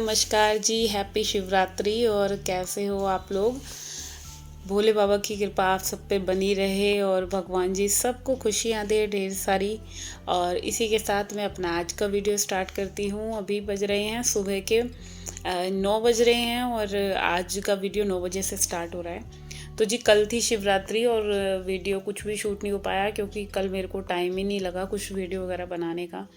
नमस्कार जी, हैप्पी शिवरात्रि। और कैसे हो आप लोग। भोले बाबा की कृपा आप सब पे बनी रहे और भगवान जी सबको खुशियाँ दे ढेर सारी। और इसी के साथ मैं अपना आज का वीडियो स्टार्ट करती हूँ। अभी बज रहे हैं सुबह के 9 बज रहे हैं और आज का वीडियो 9 बजे से स्टार्ट हो रहा है। तो जी कल थी शिवरात्रि और वीडियो कुछ भी शूट नहीं हो पाया क्योंकि कल मेरे को टाइम ही नहीं लगा कुछ वीडियो वगैरह बनाने का,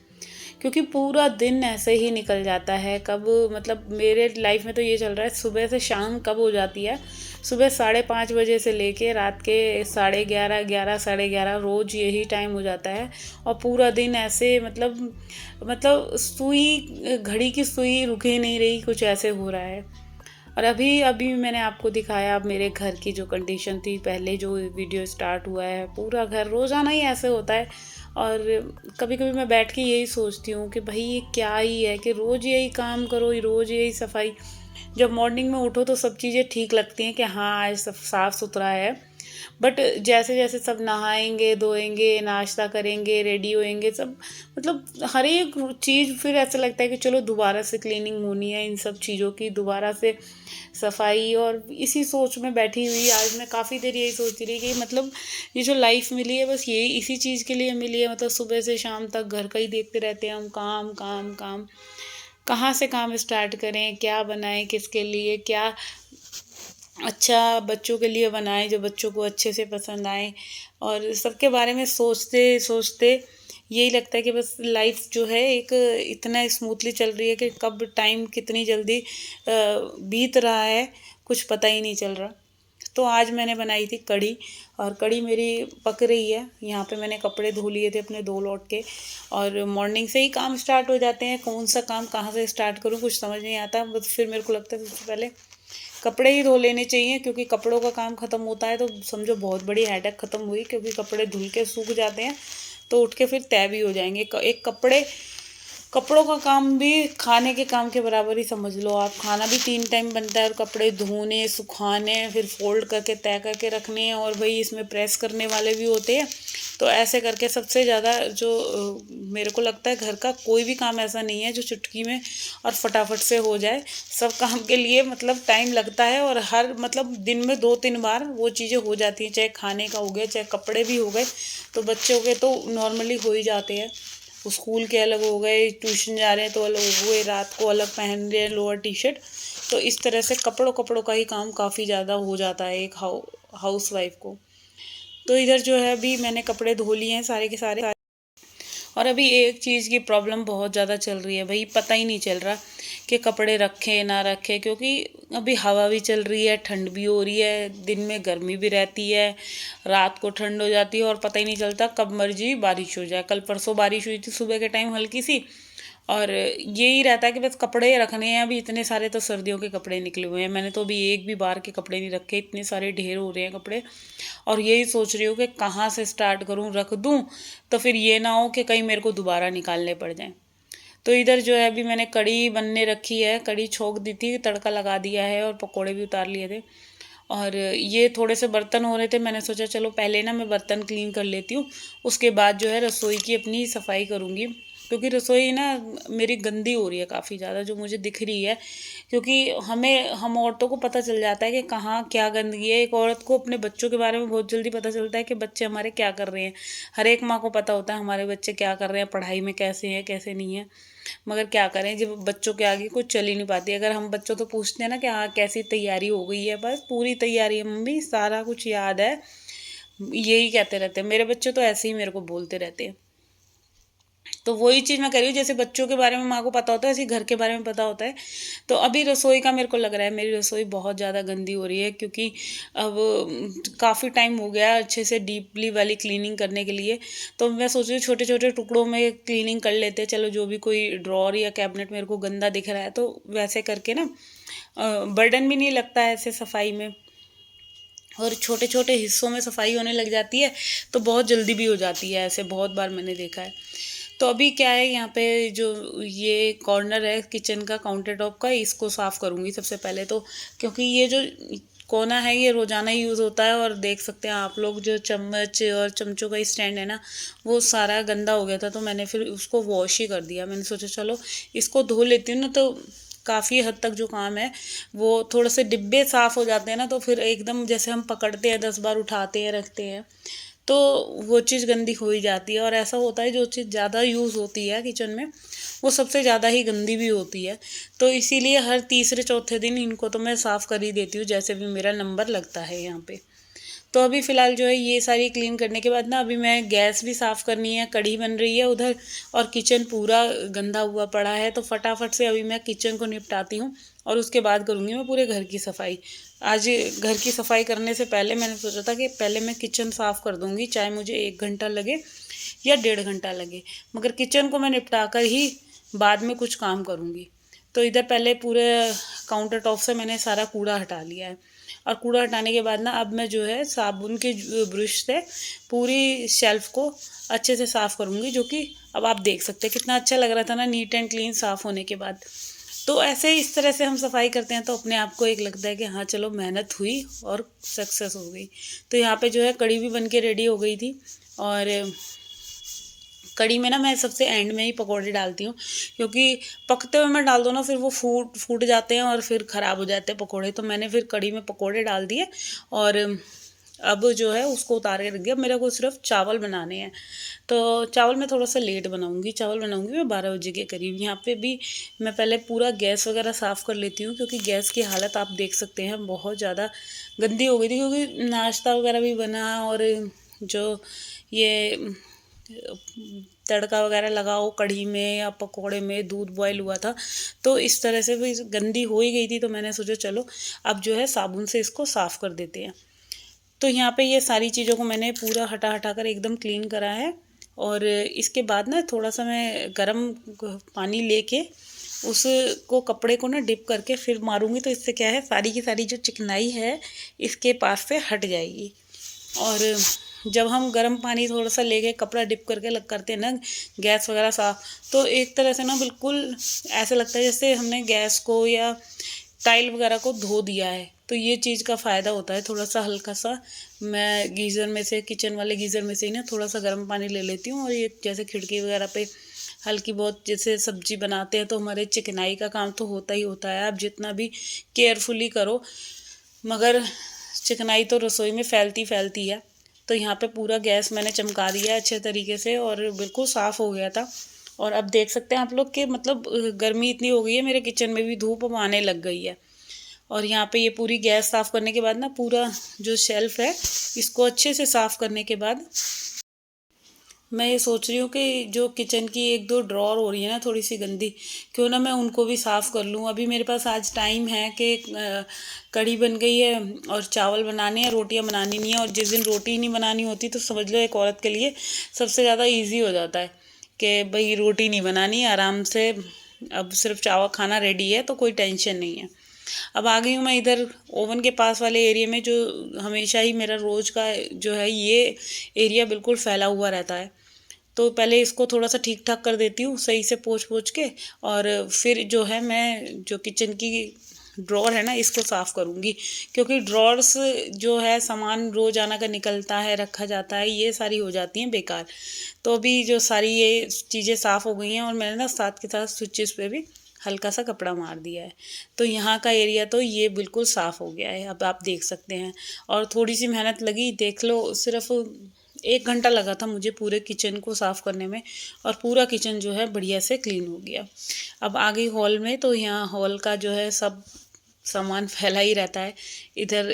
क्योंकि पूरा दिन ऐसे ही निकल जाता है। कब मतलब मेरे लाइफ में तो ये चल रहा है, सुबह से शाम कब हो जाती है, सुबह 5:30 बजे से लेके रात के 11:30 11 रोज़ यही टाइम हो जाता है। और पूरा दिन ऐसे मतलब सुई, घड़ी की सुई रुक ही नहीं रही, कुछ ऐसे हो रहा है। और अभी अभी मैंने आपको दिखाया मेरे घर की जो कंडीशन थी, पहले जो वीडियो स्टार्ट हुआ है, पूरा घर रोज़ाना ही ऐसे होता है। और कभी कभी मैं बैठ के यही सोचती हूँ कि भाई ये क्या ही है कि रोज़ यही काम करो, रोज़ यही सफाई। जब मॉर्निंग में उठो तो सब चीज़ें ठीक लगती हैं कि हाँ आज सब साफ़ सुथरा है, बट जैसे जैसे सब नहाएंगे धोएंगे नाश्ता करेंगे रेडी होएंगे सब, मतलब हर एक चीज़ फिर ऐसा लगता है कि चलो दोबारा से क्लीनिंग होनी है, इन सब चीज़ों की दोबारा से सफाई। और इसी सोच में बैठी हुई आज मैं काफ़ी देर यही सोचती रही कि मतलब ये जो लाइफ मिली है बस यही इसी चीज़ के लिए मिली है। मतलब सुबह से शाम तक घर का ही देखते रहते हैं हम, काम काम काम। कहाँ से काम स्टार्ट करें, क्या बनाएं, किसके लिए क्या अच्छा बच्चों के लिए बनाएं जो बच्चों को अच्छे से पसंद आए। और सबके बारे में सोचते सोचते यही लगता है कि बस लाइफ जो है एक इतना स्मूथली चल रही है कि कब टाइम कितनी जल्दी बीत रहा है कुछ पता ही नहीं चल रहा। तो आज मैंने बनाई थी कढ़ी, और कढ़ी मेरी पक रही है। यहाँ पे मैंने कपड़े धो लिए थे अपने 2 लौट के, और मॉर्निंग से ही काम स्टार्ट हो जाते हैं। कौन सा काम कहाँ से स्टार्ट करूँ कुछ समझ नहीं आता, बस फिर मेरे को लगता है सबसे पहले कपड़े ही धो लेने चाहिए, क्योंकि कपड़ों का काम ख़त्म होता है तो समझो बहुत बड़ी हेडेक ख़त्म हुई, क्योंकि कपड़े धुल के सूख जाते हैं तो उठ के फिर तय भी हो जाएंगे। एक कपड़ों का काम भी खाने के काम के बराबर ही समझ लो आप। खाना भी 3 टाइम बनता है और कपड़े धोने सुखाने फिर फोल्ड करके तय करके रखने हैं, और भाई इसमें प्रेस करने वाले भी होते हैं। तो ऐसे करके सबसे ज़्यादा जो मेरे को लगता है घर का कोई भी काम ऐसा नहीं है जो चुटकी में और फटाफट से हो जाए। सब काम के लिए मतलब टाइम लगता है, और हर मतलब दिन में 2-3 बार वो चीज़ें हो जाती हैं, चाहे खाने का हो गया चाहे कपड़े भी हो गए। तो बच्चों के तो नॉर्मली हो ही जाते हैं, स्कूल के अलग हो गए, ट्यूशन जा रहे हैं तो अलग हो गए, रात को अलग पहन रहे हैं लोअर टी शर्ट। तो इस तरह से कपड़ों का ही काम काफ़ी ज़्यादा हो जाता है एक हाउस वाइफ को। तो इधर जो है अभी मैंने कपड़े धो लिए हैं सारे के सारे। और अभी एक चीज़ की प्रॉब्लम बहुत ज़्यादा चल रही है भाई, पता ही नहीं चल रहा कि कपड़े रखें ना रखें, क्योंकि अभी हवा भी चल रही है, ठंड भी हो रही है, दिन में गर्मी भी रहती है, रात को ठंड हो जाती है, और पता ही नहीं चलता कब मर्जी बारिश हो जाए। कल परसों बारिश हुई थी सुबह के टाइम हल्की सी, और यही रहता है कि बस कपड़े रखने हैं। अभी इतने सारे तो सर्दियों के कपड़े निकले हुए हैं, मैंने तो अभी एक भी बार के कपड़े नहीं रखे, इतने सारे ढेर हो रहे हैं कपड़े। और यही सोच रही हूँ कि कहाँ से स्टार्ट करूँ, रख दूँ तो फिर ये ना हो कि कहीं मेरे को दोबारा निकालने पड़ जाए। तो इधर जो है अभी मैंने कढ़ी बनने रखी है, कढ़ी छोंक दी थी, तड़का लगा दिया है और पकोड़े भी उतार लिए थे। और ये थोड़े से बर्तन हो रहे थे, मैंने सोचा चलो पहले ना मैं बर्तन क्लीन कर लेती हूँ, उसके बाद जो है रसोई की अपनी सफाई करूँगी। क्योंकि रसोई ना मेरी गंदी हो रही है काफ़ी ज़्यादा, जो मुझे दिख रही है। क्योंकि हम औरतों को पता चल जाता है कि कहाँ क्या गंदगी है। एक औरत को अपने बच्चों के बारे में बहुत जल्दी पता चलता है कि बच्चे हमारे क्या कर रहे हैं। हर एक माँ को पता होता है हमारे बच्चे क्या कर रहे हैं, पढ़ाई में कैसे हैं कैसे नहीं है। मगर क्या करें, जब बच्चों के आगे कुछ चल ही नहीं पाती। अगर हम बच्चों तो पूछते हैं ना कि हाँ कैसी तैयारी हो गई है, बस पूरी तैयारी है मम्मी, सारा कुछ याद है, यही कहते रहते हैं। मेरे बच्चे तो ऐसे ही मेरे को बोलते रहते हैं। तो वही चीज़ मैं कह रही हूँ, जैसे बच्चों के बारे में माँ को पता होता है ऐसे घर के बारे में पता होता है। तो अभी रसोई का मेरे को लग रहा है मेरी रसोई बहुत ज़्यादा गंदी हो रही है, क्योंकि अब काफ़ी टाइम हो गया अच्छे से डीपली वाली क्लीनिंग करने के लिए। तो मैं सोच रही हूँ छोटे छोटे टुकड़ों में क्लीनिंग कर लेते हैं, चलो जो भी कोई ड्रॉर या कैबिनेट मेरे को गंदा दिख रहा है तो वैसे करके ना बर्डन भी नहीं लगता है ऐसे सफाई में, और छोटे छोटे हिस्सों में सफाई होने लग जाती है तो बहुत जल्दी भी हो जाती है, ऐसे बहुत बार मैंने देखा है। तो अभी क्या है, यहाँ पे जो ये कॉर्नर है किचन का काउंटर टॉप का, इसको साफ़ करूँगी सबसे पहले तो। क्योंकि ये जो कोना है ये रोज़ाना ही यूज़ होता है, और देख सकते हैं आप लोग जो चम्मच और चमचों का स्टैंड है ना, वो सारा गंदा हो गया था। तो मैंने फिर उसको वॉश ही कर दिया। मैंने सोचा चलो इसको धो लेती हूँ ना, तो काफ़ी हद तक जो काम है वो थोड़े से डिब्बे साफ़ हो जाते हैं ना, तो फिर एकदम जैसे हम पकड़ते हैं 10 बार उठाते हैं रखते हैं तो वो चीज़ गंदी हो ही जाती है। और ऐसा होता है जो चीज़ ज़्यादा यूज़ होती है किचन में वो सबसे ज़्यादा ही गंदी भी होती है। तो इसीलिए हर तीसरे चौथे दिन इनको तो मैं साफ़ कर ही देती हूँ जैसे भी मेरा नंबर लगता है यहाँ पे। तो अभी फ़िलहाल जो है ये सारी क्लीन करने के बाद ना अभी मैं गैस भी साफ़ करनी है, कढ़ी बन रही है उधर और किचन पूरा गंदा हुआ पड़ा है। तो फटाफट से अभी मैं किचन को निपटाती हूँ और उसके बाद करूँगी मैं पूरे घर की सफाई। आज घर की सफाई करने से पहले मैंने सोचा था कि पहले मैं किचन साफ़ कर दूँगी, चाहे मुझे 1 घंटा लगे या 1.5 घंटा लगे, मगर किचन को मैं निपटा कर ही बाद में कुछ काम करूँगी। तो इधर पहले पूरे काउंटर टॉप से मैंने सारा कूड़ा हटा लिया है और कूड़ा हटाने के बाद ना अब मैं जो है साबुन के ब्रश से पूरी शेल्फ़ को अच्छे से साफ़ करूँगी, जो कि अब आप देख सकते हैं कितना अच्छा लग रहा था ना नीट एंड क्लीन साफ़ होने के बाद। तो ऐसे इस तरह से हम सफाई करते हैं तो अपने आप को एक लगता है कि हाँ चलो मेहनत हुई और सक्सेस हो गई। तो यहाँ पे जो है कढ़ी भी बन के रेडी हो गई थी और कढ़ी में ना मैं सबसे एंड में ही पकौड़े डालती हूँ, क्योंकि पकते हुए मैं डाल दूँ ना फिर वो फूट फूट जाते हैं और फिर ख़राब हो जाते हैं पकौड़े। तो मैंने फिर कढ़ी में पकौड़े डाल दिए और अब जो है उसको उतार के रख दिया। मेरे को सिर्फ चावल बनाने हैं, तो चावल मैं थोड़ा सा लेट बनाऊंगी। चावल बनाऊंगी मैं 12 बजे के करीब। यहाँ पे भी मैं पहले पूरा गैस वगैरह साफ़ कर लेती हूँ, क्योंकि गैस की हालत आप देख सकते हैं बहुत ज़्यादा गंदी हो गई थी, क्योंकि नाश्ता वगैरह भी बना और जो ये तड़का वगैरह लगाओ कढ़ी में या पकोड़े में, दूध बॉयल हुआ था तो इस तरह से भी गंदी हो ही गई थी। तो मैंने सोचा चलो अब जो है साबुन से इसको साफ़ कर देते हैं। तो यहाँ पे ये सारी चीज़ों को मैंने पूरा हटा हटा कर एकदम क्लीन करा है और इसके बाद ना थोड़ा सा मैं गर्म पानी लेके उसको कपड़े को ना डिप करके फिर मारूंगी, तो इससे क्या है सारी की सारी जो चिकनाई है इसके पास से हट जाएगी। और जब हम गर्म पानी थोड़ा सा लेके कपड़ा डिप करके लग करते हैं ना गैस वगैरह साफ, तो एक तरह से ना बिल्कुल ऐसा लगता है जैसे हमने गैस को या टाइल वगैरह को धो दिया है। तो ये चीज़ का फ़ायदा होता है। थोड़ा सा हल्का सा मैं गीज़र में से, किचन वाले गीज़र में से ही ना थोड़ा सा गर्म पानी ले लेती हूँ और ये जैसे खिड़की वगैरह पे हल्की बहुत जैसे सब्जी बनाते हैं तो हमारे चिकनाई का काम तो होता ही होता है। आप जितना भी केयरफुली करो मगर चिकनाई तो रसोई में फैलती फैलती है। तो यहाँ पे पूरा गैस मैंने चमका दिया है अच्छे तरीके से और बिल्कुल साफ़ हो गया था। और अब देख सकते हैं आप लोग कि मतलब गर्मी इतनी हो गई है मेरे किचन में भी धूप अब आने लग गई है। और यहाँ पे ये पूरी गैस साफ़ करने के बाद ना पूरा जो शेल्फ़ है इसको अच्छे से साफ़ करने के बाद मैं ये सोच रही हूँ कि जो किचन की 1-2 ड्रॉर हो रही है ना थोड़ी सी गंदी, क्यों ना मैं उनको भी साफ़ कर लूँ। अभी मेरे पास आज टाइम है कि कढ़ी बन गई है और चावल बनाने हैं, रोटियाँ बनानी नहीं है। और जिस दिन रोटी नहीं बनानी होती तो समझ लो एक औरत के लिए सबसे ज़्यादा ईजी हो जाता है कि भाई रोटी नहीं बनानी, आराम से अब सिर्फ चावल खाना रेडी है तो कोई टेंशन नहीं है। अब आ गई हूँ मैं इधर ओवन के पास वाले एरिया में, जो हमेशा ही मेरा रोज़ का जो है ये एरिया बिल्कुल फैला हुआ रहता है। तो पहले इसको थोड़ा सा ठीक ठाक कर देती हूँ सही से पोंछ पोंछ के, और फिर जो है मैं जो किचन की ड्रॉर है ना इसको साफ़ करूँगी, क्योंकि ड्रॉर्स जो है सामान रोज़ाना का निकलता है रखा जाता है ये सारी हो जाती हैं बेकार। तो अभी जो सारी ये चीज़ें साफ़ हो गई हैं और मैंने ना साथ के साथ स्विचेस पे भी हल्का सा कपड़ा मार दिया है। तो यहाँ का एरिया तो ये बिल्कुल साफ़ हो गया है, अब आप देख सकते हैं। और थोड़ी सी मेहनत लगी, देख लो सिर्फ 1 घंटा लगा था मुझे पूरे किचन को साफ़ करने में और पूरा किचन जो है बढ़िया से क्लीन हो गया। अब आ गई हॉल में, तो यहाँ हॉल का जो है सब सामान फैला ही रहता है इधर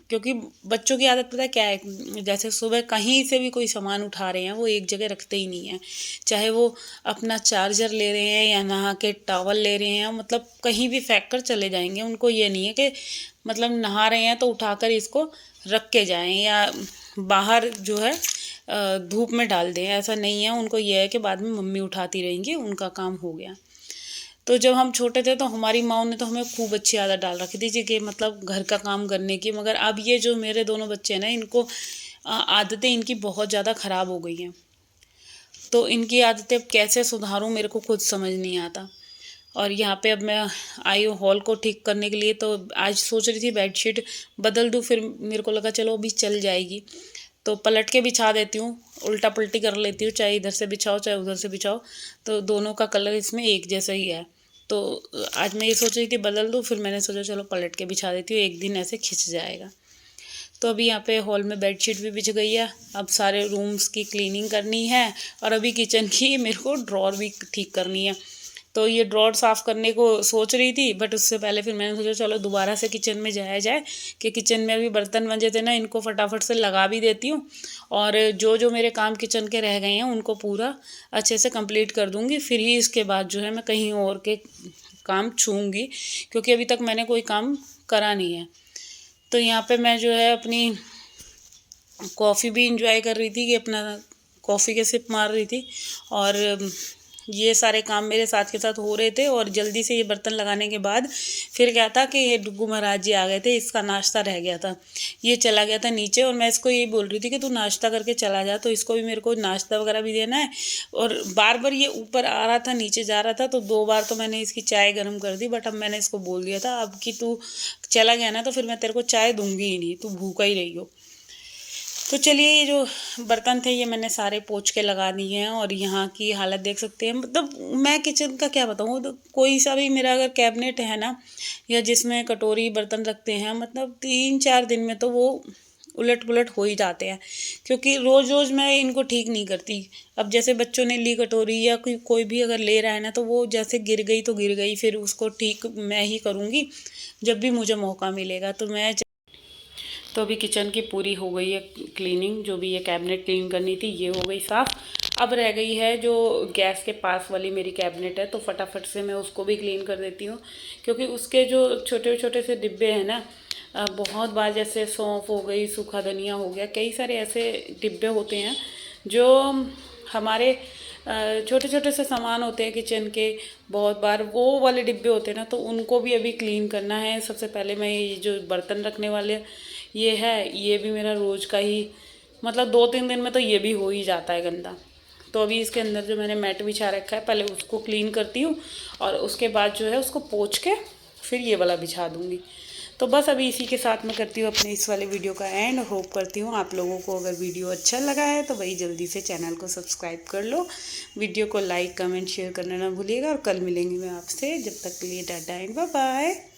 क्योंकि बच्चों की आदत पता है क्या है, जैसे सुबह कहीं से भी कोई सामान उठा रहे हैं वो एक जगह रखते ही नहीं हैं। चाहे वो अपना चार्जर ले रहे हैं या नहा के टॉवल ले रहे हैं, मतलब कहीं भी फेंक कर चले जाएंगे। उनको ये नहीं है कि मतलब नहा रहे हैं तो उठाकर इसको रख के जाएं या बाहर जो है धूप में डाल दें, ऐसा नहीं है। उनको ये है कि बाद में मम्मी उठाती रहेंगी, उनका काम हो गया। तो जब हम छोटे थे तो हमारी माँ ने तो हमें खूब अच्छी आदत डाल रखी थी कि मतलब घर का काम करने की। मगर अब ये जो मेरे दोनों बच्चे हैं ना इनको आदतें इनकी बहुत ज़्यादा ख़राब हो गई हैं। तो इनकी आदतें अब कैसे सुधारूँ मेरे को खुद समझ नहीं आता। और यहाँ पे अब मैं आई हूँ हॉल को ठीक करने के लिए। तो आज सोच रही थी बेडशीट बदल दूँ, फिर मेरे को लगा चलो अभी चल जाएगी तो पलट के बिछा देती हूँ, उल्टा पलटी कर लेती हूँ, चाहे इधर से बिछाओ चाहे उधर से बिछाओ, तो दोनों का कलर इसमें एक जैसा ही है। तो आज मैं ये सोच रही थी बदल दूँ, फिर मैंने सोचा चलो पलट के बिछा देती हूँ, एक दिन ऐसे खिंच जाएगा। तो अभी यहाँ पे हॉल में बेडशीट भी बिछ गई है, अब सारे रूम्स की क्लीनिंग करनी है और अभी किचन की मेरे को ड्रॉर भी ठीक करनी है। तो ये ड्रॉर साफ़ करने को सोच रही थी, बट उससे पहले फिर मैंने सोचा चलो दोबारा से किचन में जाया जाए कि किचन में अभी बर्तन मंजे थे ना, इनको फटाफट से लगा भी देती हूँ और जो जो मेरे काम किचन के रह गए हैं उनको पूरा अच्छे से कंप्लीट कर दूँगी। फिर ही इसके बाद जो है मैं कहीं और के काम छूँगी, क्योंकि अभी तक मैंने कोई काम करा नहीं है। तो यहाँ पे मैं जो है अपनी कॉफ़ी भी इंजॉय कर रही थी कि अपना कॉफ़ी के सिप मार रही थी, और ये सारे काम मेरे साथ के साथ हो रहे थे। और जल्दी से ये बर्तन लगाने के बाद फिर क्या था कि ये डुग्गू महाराज जी आ गए थे, इसका नाश्ता रह गया था, ये चला गया था नीचे और मैं इसको यही बोल रही थी कि तू नाश्ता करके चला जा, तो इसको भी मेरे को नाश्ता वगैरह भी देना है। और बार बार ये ऊपर आ रहा था नीचे जा रहा था, तो 2 बार तो मैंने इसकी चाय गर्म कर दी, बट अब मैंने इसको बोल दिया था अब कि तू चला गया ना तो फिर मैं तेरे को चाय दूंगी ही नहीं, तू भूखा ही रही हो। तो चलिए, ये जो बर्तन थे ये मैंने सारे पोंछ के लगा दिए हैं और यहाँ की हालत देख सकते हैं। मतलब मैं किचन का क्या बताऊँ, तो कोई सा भी मेरा अगर कैबिनेट है ना, या जिसमें कटोरी बर्तन रखते हैं, मतलब 3-4 दिन में तो वो उलट पुलट हो ही जाते हैं, क्योंकि रोज़ रोज़ मैं इनको ठीक नहीं करती। अब जैसे बच्चों ने ली कटोरी या कोई भी अगर ले रहा है ना, तो वो जैसे गिर गई तो गिर गई, फिर उसको ठीक मैं ही करूँगी जब भी मुझे मौका मिलेगा। तो अभी किचन की पूरी हो गई है क्लीनिंग, जो भी ये कैबिनेट क्लीन करनी थी ये हो गई साफ़। अब रह गई है जो गैस के पास वाली मेरी कैबिनेट है, तो फटाफट से मैं उसको भी क्लीन कर देती हूँ, क्योंकि उसके जो छोटे छोटे से डिब्बे हैं ना, बहुत बार जैसे सौंफ हो गई, सूखा धनिया हो गया, कई सारे ऐसे डिब्बे होते हैं जो हमारे छोटे छोटे से सामान होते हैं किचन के, बहुत बार वो वाले डिब्बे होते हैं ना, तो उनको भी अभी क्लीन करना है। सबसे पहले मैं ये जो बर्तन रखने वाले ये है, ये भी मेरा रोज़ का ही, मतलब 2-3 दिन में तो ये भी हो ही जाता है गंदा। तो अभी इसके अंदर जो मैंने मैट बिछा रखा है पहले उसको क्लीन करती हूँ, और उसके बाद जो है उसको पोंछ के फिर ये वाला बिछा दूँगी। तो बस अभी इसी के साथ मैं करती हूँ अपने इस वाले वीडियो का एंड। होप करती हूँ आप लोगों को अगर वीडियो अच्छा लगा है तो वही जल्दी से चैनल को सब्सक्राइब कर लो, वीडियो को लाइक कमेंट शेयर करना ना भूलिएगा, और कल मिलेंगे मैं आपसे। जब तक के लिए टाटा एंड बाय बाय।